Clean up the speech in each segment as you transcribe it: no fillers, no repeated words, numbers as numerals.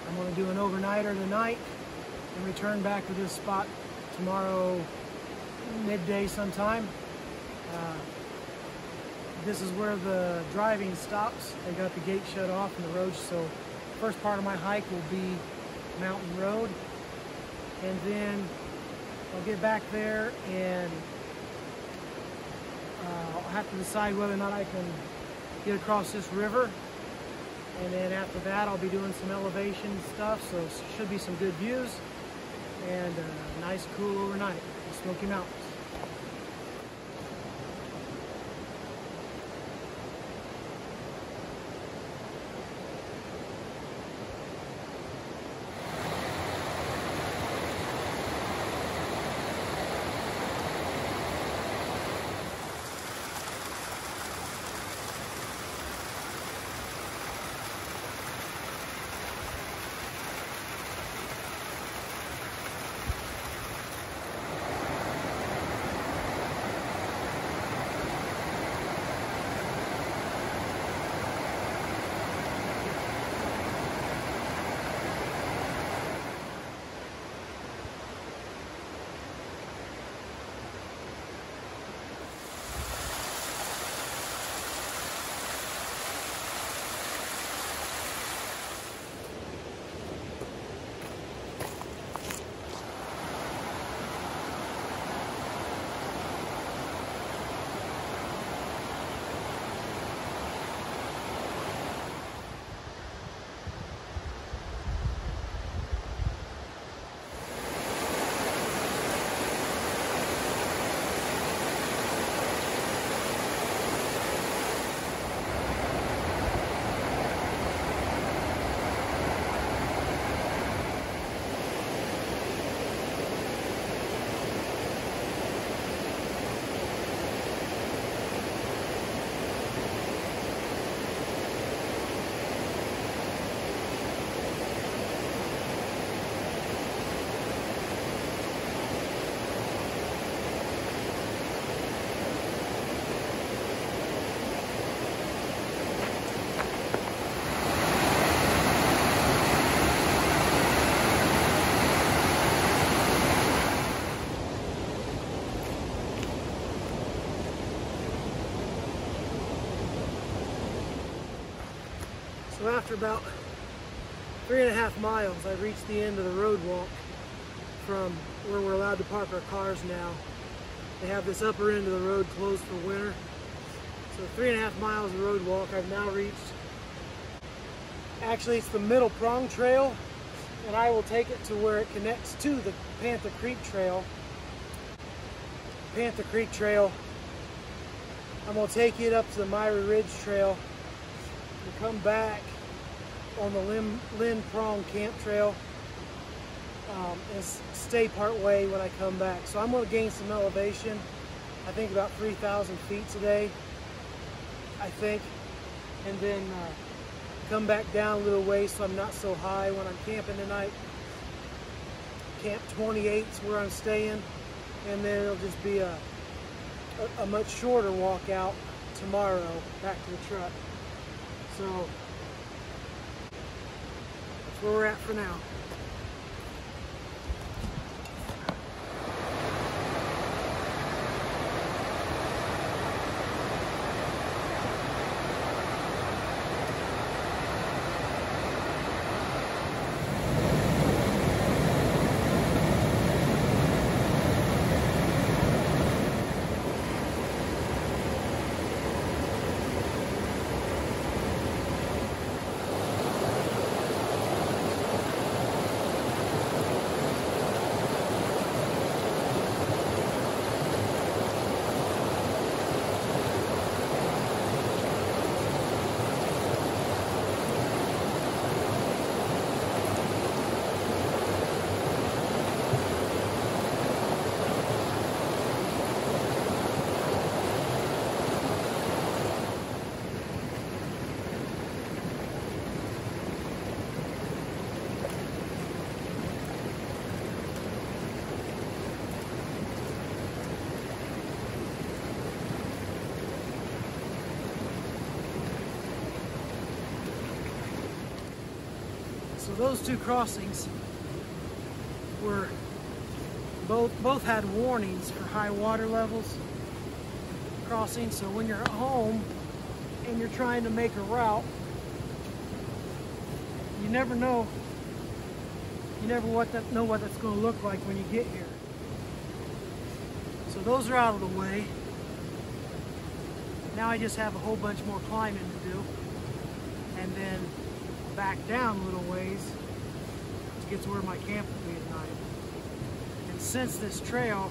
I'm going to do an overnighter tonight and return back to this spot tomorrow midday sometime. This is where the driving stops. They got the gate shut off and the road, so first part of my hike will be Mountain Road, and then I'll get back there and I'll have to decide whether or not I can get across this river, and then after that I'll be doing some elevation stuff, so it should be some good views and a nice cool overnight in the Smoky Mountains. So after about 3.5 miles, I reached the end of the road walk from where we're allowed to park our cars now. They have this upper end of the road closed for winter. So 3.5 miles of road walk I've now reached. Actually, it's the middle Prong Trail, and I will take it to where it connects to the Panther Creek Trail. Panther Creek Trail, I'm going to take it up to the Miry Ridge Trail and come back on the Lynn Prong Camp Trail and stay part way when I come back. So I'm going to gain some elevation, I think about 3,000 feet today, I think, and then come back down a little ways so I'm not so high when I'm camping tonight. Camp 28 is where I'm staying, and then it'll just be a much shorter walk out tomorrow back to the truck. So that's where we're at for now. So those two crossings were both had warnings for high water levels crossing. So when you're at home and you're trying to make a route, you never know. You never know what that's going to look like when you get here. So those are out of the way. Now I just have a whole bunch more climbing to do, and then back down a little ways to get to where my camp will be at night. And since this trail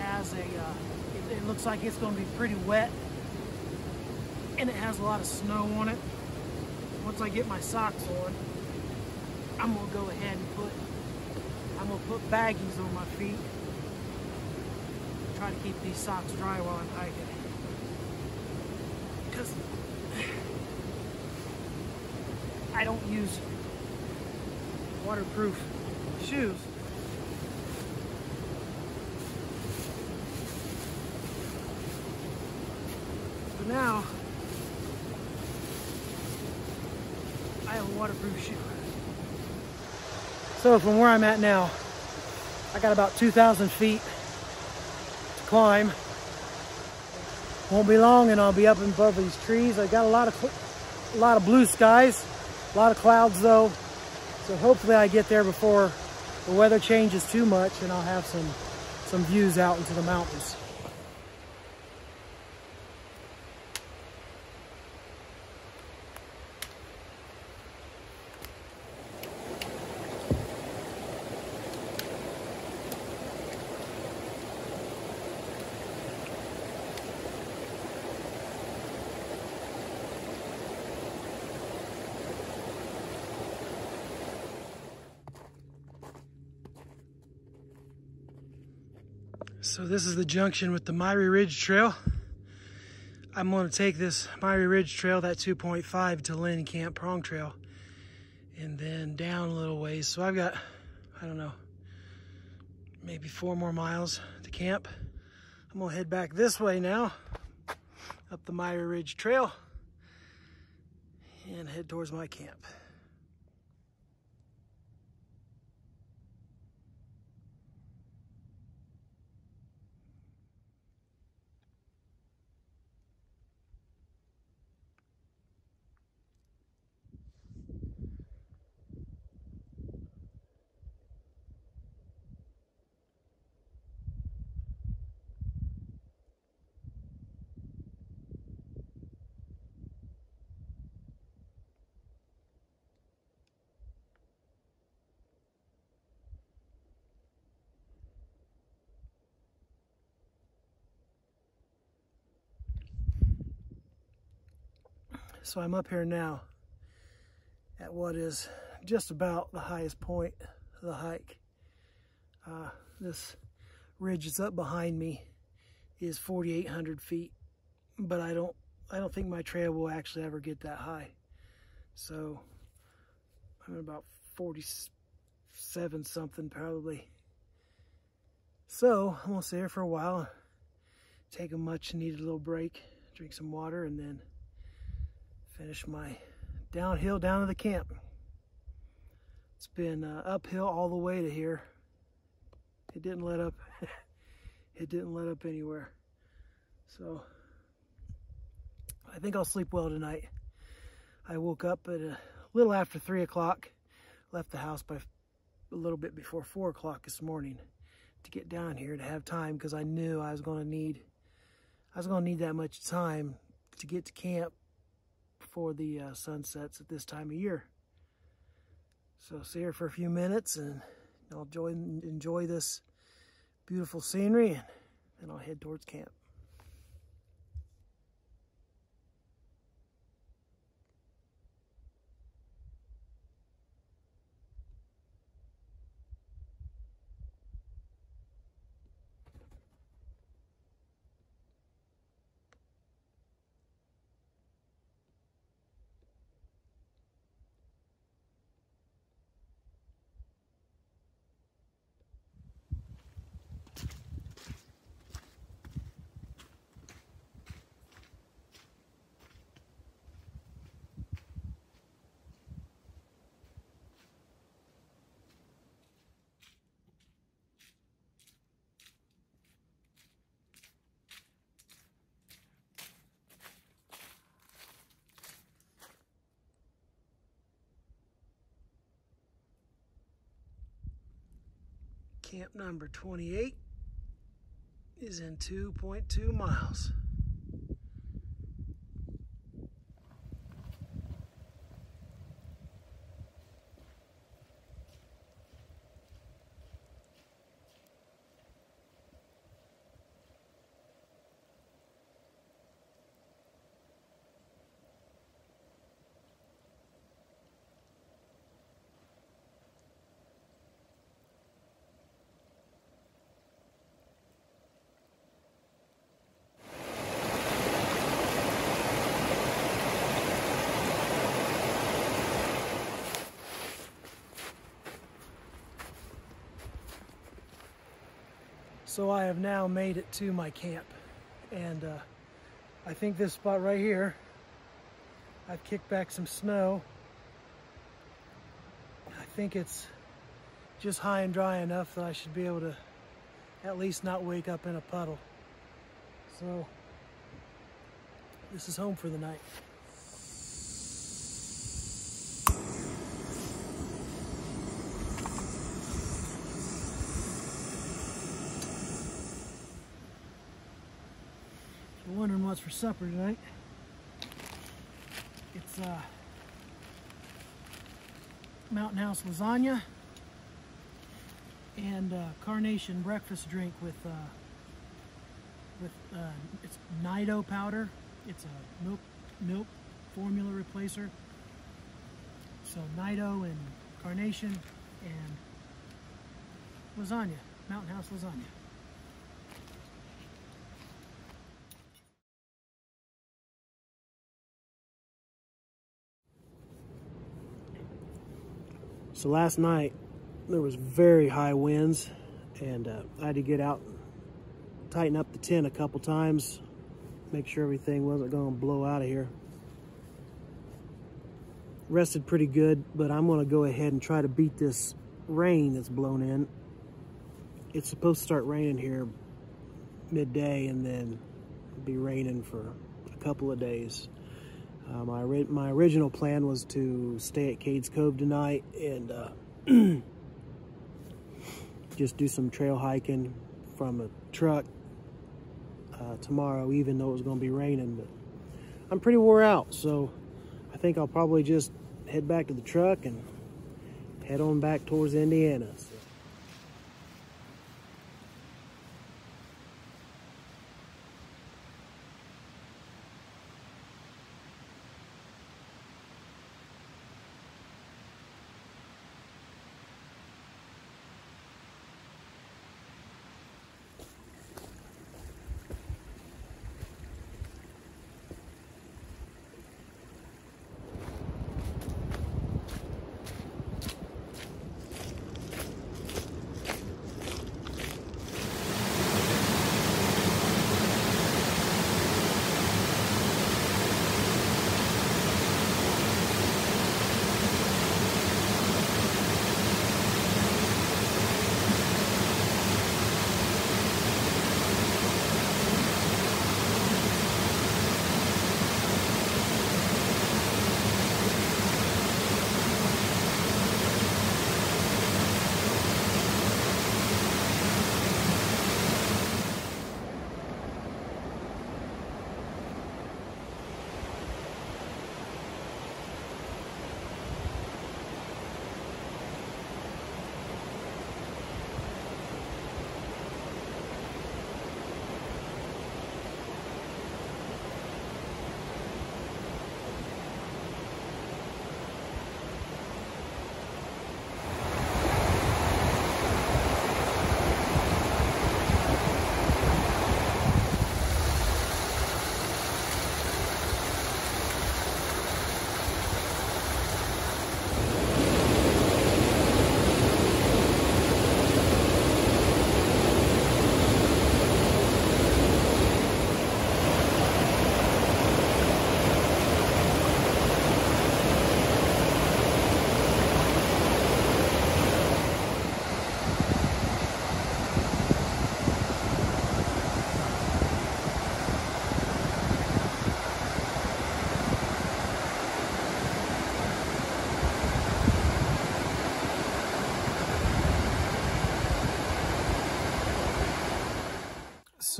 has it looks like it's going to be pretty wet, and it has a lot of snow on it. Once I get my socks on, I'm gonna go ahead and put baggies on my feet. Try to keep these socks dry while I'm hiking. Because I don't use waterproof shoes. So now I have a waterproof shoe. So from where I'm at now, I got about 2,000 feet to climb. Won't be long and I'll be up above these trees. I got a lot of blue skies, a lot of clouds though. So hopefully I get there before the weather changes too much and I'll have some views out into the mountains. So this is the junction with the Miry Ridge Trail. I'm going to take this Miry Ridge Trail, that 2.5, to Lynn Camp Prong Trail, and then down a little ways. So I've got, I don't know, maybe 4 more miles to camp. I'm going to head back this way now, up the Miry Ridge Trail, and head towards my camp. So I'm up here now at what is just about the highest point of the hike. This ridge that's up behind me is 4,800 feet, but I don't think my trail will actually ever get that high. So I'm at about 47 something probably. So I'm gonna stay here for a while, take a much needed little break, drink some water, and then finish my downhill down to the camp. It's been uphill all the way to here. It didn't let up. It didn't let up anywhere. So I think I'll sleep well tonight. I woke up at a little after 3 o'clock. Left the house by a little bit before 4 o'clock this morning to get down here to have time, because I knew I was going to need that much time to get to camp before the sunsets at this time of year. So stay here for a few minutes and I'll enjoy this beautiful scenery, and then I'll head towards camp. Camp number 28 is in 2.2 miles. So I have now made it to my camp, and I think this spot right here, I've kicked back some snow. I think it's just high and dry enough that I should be able to at least not wake up in a puddle. So this is home for the night. You're wondering what's for supper tonight? It's Mountain House lasagna and carnation breakfast drink with it's Nido powder. It's a milk formula replacer. So Nido and carnation and lasagna, Mountain House lasagna. So last night there was very high winds, and I had to get out and tighten up the tent a couple times, make sure everything wasn't going to blow out of here. Rested pretty good, but I'm going to go ahead and try to beat this rain that's blown in. It's supposed to start raining here midday and then be raining for a couple of days. My original plan was to stay at Cades Cove tonight and just do some trail hiking from a truck tomorrow, even though it was going to be raining. But I'm pretty wore out, so I think I'll probably just head back to the truck and head on back towards Indiana.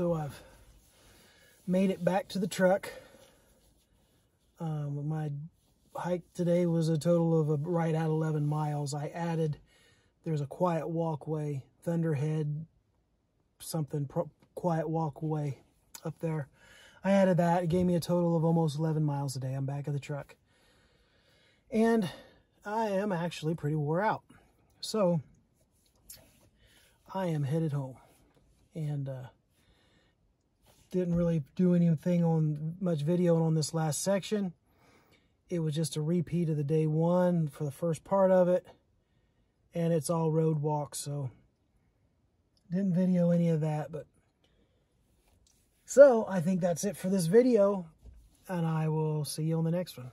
So I've made it back to the truck. My hike today was a total of right at 11 miles. I added, there's a quiet walkway, Thunderhead, quiet walkway up there. I added that. It gave me a total of almost 11 miles a day. I'm back at the truck. And I am actually pretty wore out. So I am headed home. And didn't really do anything on much video on this last section. It was just a repeat of the day one for the first part of it. And it's all road walks, so didn't video any of that. But so I think that's it for this video, and I will see you on the next one.